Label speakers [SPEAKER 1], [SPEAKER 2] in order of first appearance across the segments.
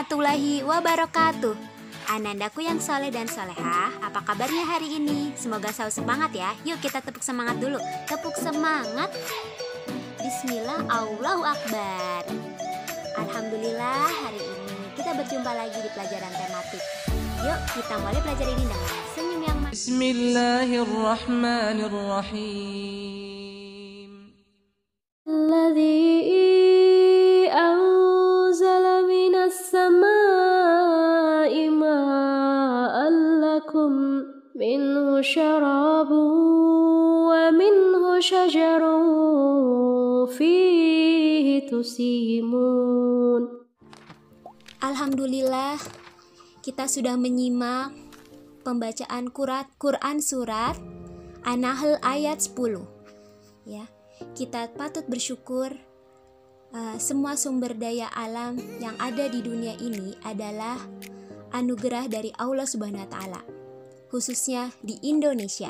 [SPEAKER 1] warahmatullahi wabarakatuh. Anandaku yang soleh dan solehah, apa kabarnya hari ini? Semoga selalu semangat ya. Yuk kita tepuk semangat dulu. Tepuk semangat. Bismillah, Allahu Akbar. Alhamdulillah, hari ini kita berjumpa lagi di pelajaran tematik. Yuk kita mulai belajar ini dengan senyum yang manis.
[SPEAKER 2] Bismillahirrahmanirrahim.
[SPEAKER 3] Alladzi anzala minas samaa'i ma'an lakum minhu syarabun wa minhu syajarun fihi tusimun.
[SPEAKER 1] Alhamdulillah, kita sudah menyimak pembacaan Quran surat An-Nahl ayat 10. Ya, kita patut bersyukur semua sumber daya alam yang ada di dunia ini adalah anugerah dari Allah Subhanahu wa taala, khususnya di Indonesia.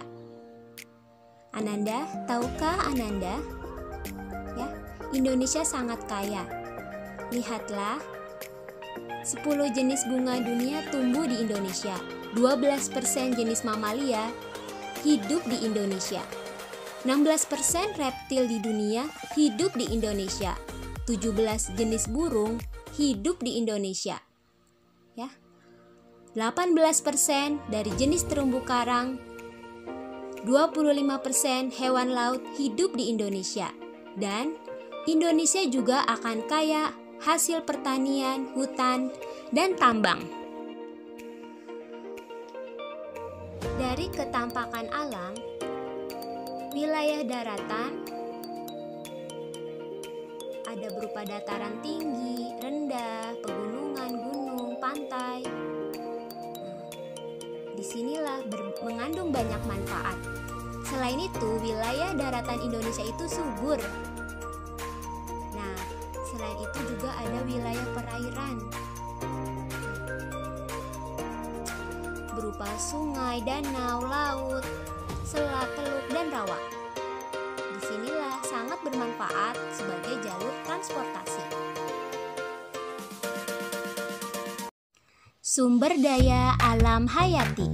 [SPEAKER 1] Ananda, tahukah Ananda? Ya, Indonesia sangat kaya. Lihatlah, 10 jenis bunga dunia tumbuh di Indonesia. 12% jenis mamalia hidup di Indonesia. 16% reptil di dunia hidup di Indonesia. 17 jenis burung hidup di Indonesia. Ya. 18% dari jenis terumbu karang, 25% hewan laut hidup di Indonesia. Dan Indonesia juga akan kaya hasil pertanian, hutan, dan tambang. Dari ketampakan alam, wilayah daratan ada berupa dataran tinggi, rendah, pegunungan, gunung, pantai. Disinilah mengandung banyak manfaat. Selain itu, wilayah daratan Indonesia itu subur. Nah, selain itu juga ada wilayah perairan berupa sungai, danau, laut, selat, teluk, dan rawa. Disinilah sangat bermanfaat sebagai jalur transportasi. Sumber daya alam hayati.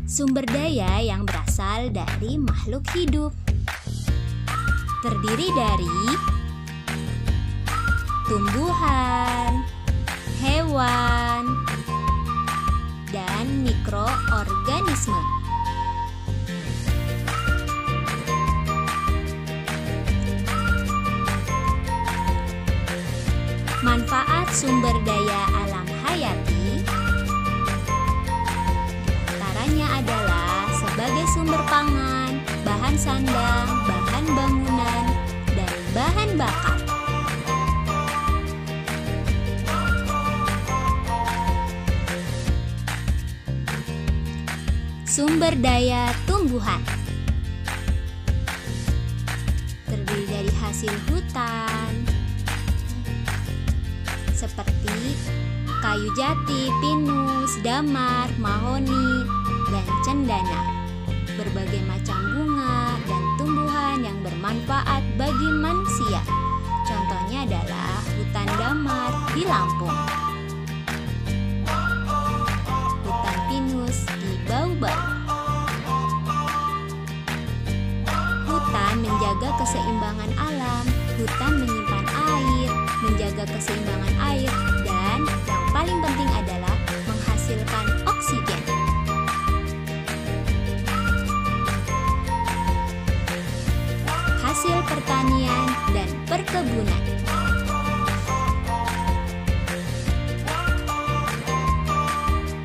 [SPEAKER 1] Sumber daya yang berasal dari makhluk hidup. Terdiri dari tumbuhan, hewan, dan mikroorganisme. Manfaat sumber daya alam hayati antaranya adalah sebagai sumber pangan, bahan sandang, bahan bangunan, dan bahan bakar. Sumber daya tumbuhan terdiri dari hasil hutan seperti kayu jati, pinus, damar, mahoni, dan cendana. Berbagai macam bunga dan tumbuhan yang bermanfaat bagi manusia. Contohnya adalah hutan damar di Lampung, hutan pinus di Bau-Bau. Hutan menjaga keseimbangan alam, hutan menyimpan air, menjaga keseimbangan air, dan yang paling penting adalah menghasilkan oksigen. Hasil pertanian dan perkebunan.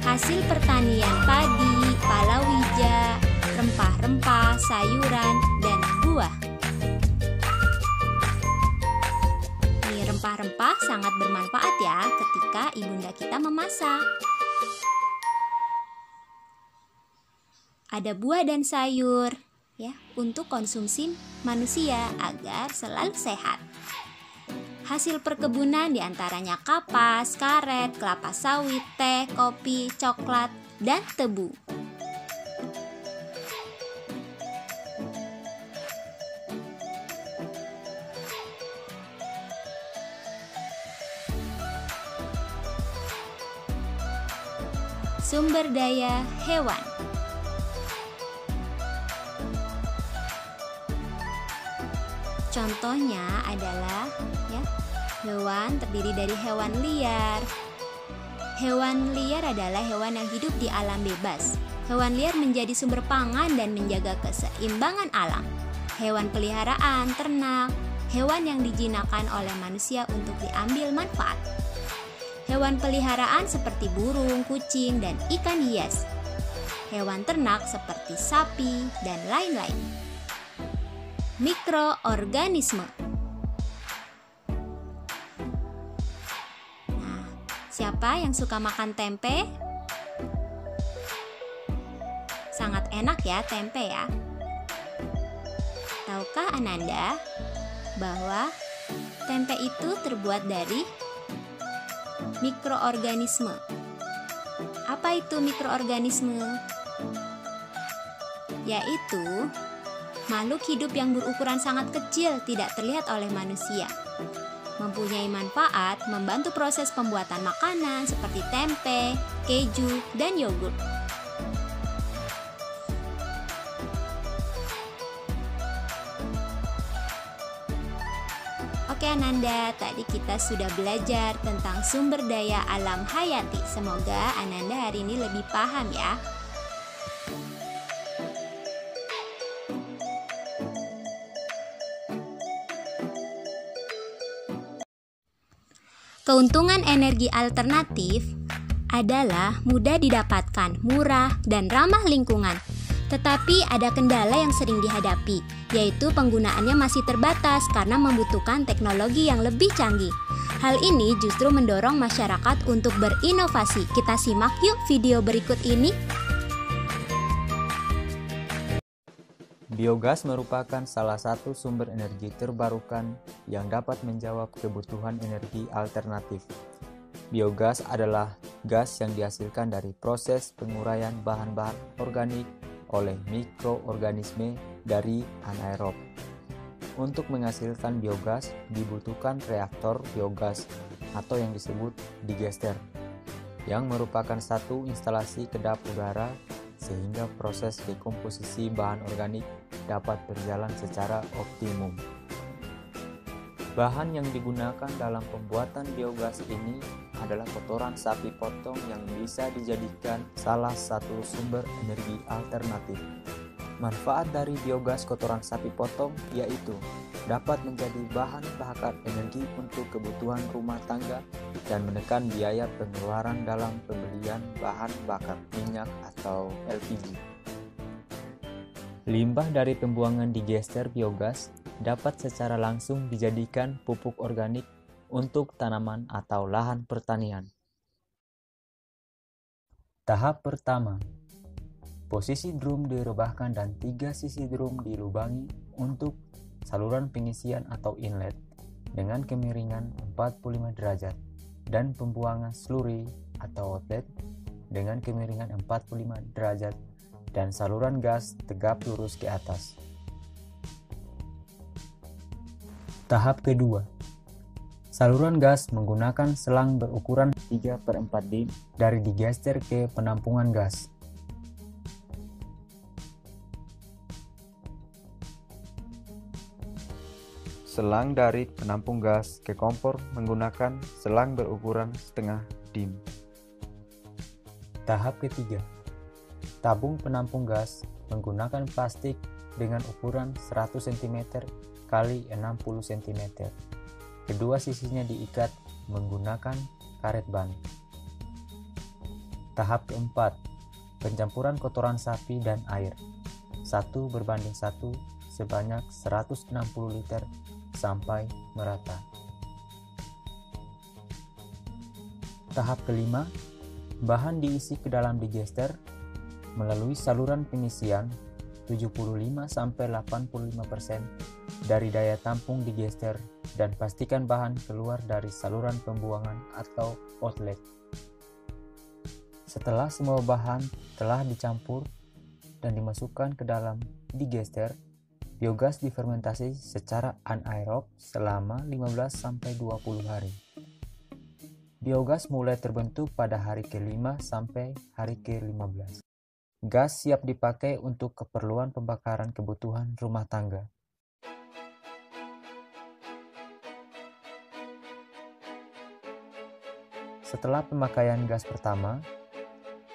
[SPEAKER 1] Hasil pertanian padi, palawija, rempah-rempah, sayuran, dan buah. Rempah-rempah sangat bermanfaat ya ketika ibunda kita memasak. Ada buah dan sayur ya untuk konsumsi manusia agar selalu sehat. Hasil perkebunan diantaranya kapas, karet, kelapa sawit, teh, kopi, coklat, dan tebu. sumber daya hewan. Contohnya adalah hewan terdiri dari hewan liar. Hewan liar adalah hewan yang hidup di alam bebas. Hewan liar menjadi sumber pangan dan menjaga keseimbangan alam. Hewan peliharaan, ternak, hewan yang dijinakkan oleh manusia untuk diambil manfaat. Hewan peliharaan seperti burung, kucing, dan ikan hias. Hewan ternak seperti sapi dan lain-lain. Mikroorganisme. Nah, siapa yang suka makan tempe? Sangat enak ya tempe ya. Tahukah Ananda bahwa tempe itu terbuat dari mikroorganisme? Apa itu mikroorganisme? Yaitu makhluk hidup yang berukuran sangat kecil, tidak terlihat oleh manusia. Mempunyai manfaat membantu proses pembuatan makanan seperti tempe, keju, dan yogurt. Oke Ananda, tadi kita sudah belajar tentang sumber daya alam hayati. Semoga Ananda hari ini lebih paham ya. Keuntungan energi alternatif adalah mudah didapatkan, murah, dan ramah lingkungan. Tetapi ada kendala yang sering dihadapi, yaitu penggunaannya masih terbatas karena membutuhkan teknologi yang lebih canggih. Hal ini justru mendorong masyarakat untuk berinovasi. Kita simak yuk video berikut ini.
[SPEAKER 2] Biogas merupakan salah satu sumber energi terbarukan yang dapat menjawab kebutuhan energi alternatif. Biogas adalah gas yang dihasilkan dari proses penguraian bahan-bahan organik oleh mikroorganisme dari anaerob. Untuk menghasilkan biogas dibutuhkan reaktor biogas atau yang disebut digester, yang merupakan satu instalasi kedap udara sehingga proses dekomposisi bahan organik dapat berjalan secara optimum. Bahan yang digunakan dalam pembuatan biogas ini adalah kotoran sapi potong yang bisa dijadikan salah satu sumber energi alternatif. Manfaat dari biogas kotoran sapi potong yaitu dapat menjadi bahan bakar energi untuk kebutuhan rumah tangga dan menekan biaya pengeluaran dalam pembelian bahan bakar minyak atau LPG. Limbah dari pembuangan digester biogas dapat secara langsung dijadikan pupuk organik untuk tanaman atau lahan pertanian. Tahap pertama, posisi drum direbahkan dan 3 sisi drum dilubangi untuk saluran pengisian atau inlet dengan kemiringan 45 derajat dan pembuangan slurry atau outlet dengan kemiringan 45 derajat dan saluran gas tegap lurus ke atas. Tahap kedua, saluran gas menggunakan selang berukuran 3/4 dim dari digester ke penampungan gas. Selang dari penampung gas ke kompor menggunakan selang berukuran setengah dim. Tahap ketiga, tabung penampung gas menggunakan plastik dengan ukuran 100 cm x 60 cm. Kedua sisinya diikat menggunakan karet ban. Tahap keempat, pencampuran kotoran sapi dan air 1:1 sebanyak 160 liter sampai merata. Tahap kelima, bahan diisi ke dalam digester melalui saluran pengisian 75-85% dari daya tampung digester dan pastikan bahan keluar dari saluran pembuangan atau outlet. Setelah semua bahan telah dicampur dan dimasukkan ke dalam digester, biogas difermentasi secara anaerob selama 15-20 hari. Biogas mulai terbentuk pada hari ke-5 sampai hari ke-15. Gas siap dipakai untuk keperluan pembakaran kebutuhan rumah tangga. Setelah pemakaian gas pertama,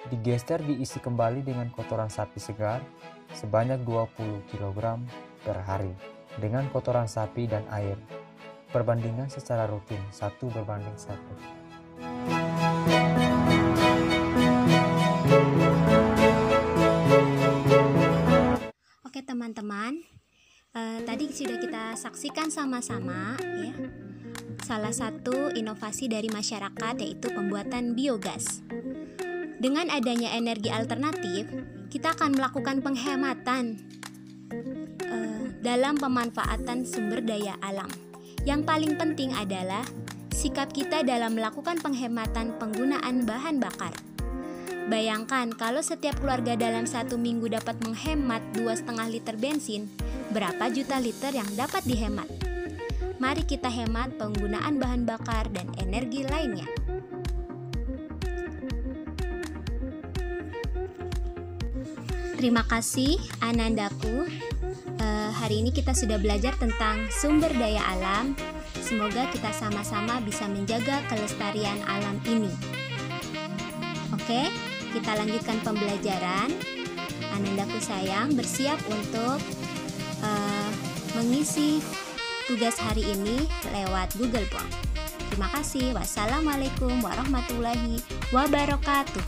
[SPEAKER 2] digester diisi kembali dengan kotoran sapi segar sebanyak 20 kg per hari dengan kotoran sapi dan air. Perbandingan secara rutin 1:1.
[SPEAKER 1] Oke teman-teman, tadi sudah kita saksikan sama-sama ya, salah satu inovasi dari masyarakat yaitu pembuatan biogas. Dengan adanya energi alternatif, kita akan melakukan penghematan dalam pemanfaatan sumber daya alam. Yang paling penting adalah sikap kita dalam melakukan penghematan penggunaan bahan bakar. Bayangkan kalau setiap keluarga dalam 1 minggu dapat menghemat 2,5 liter bensin, berapa juta liter yang dapat dihemat? Mari kita hemat penggunaan bahan bakar dan energi lainnya. Terima kasih Anandaku. Hari ini kita sudah belajar tentang sumber daya alam. Semoga kita sama-sama bisa menjaga kelestarian alam ini. Oke, kita lanjutkan pembelajaran. Anandaku sayang bersiap untuk mengisi tugas hari ini lewat Google Form. Terima kasih. Wassalamualaikum warahmatullahi wabarakatuh.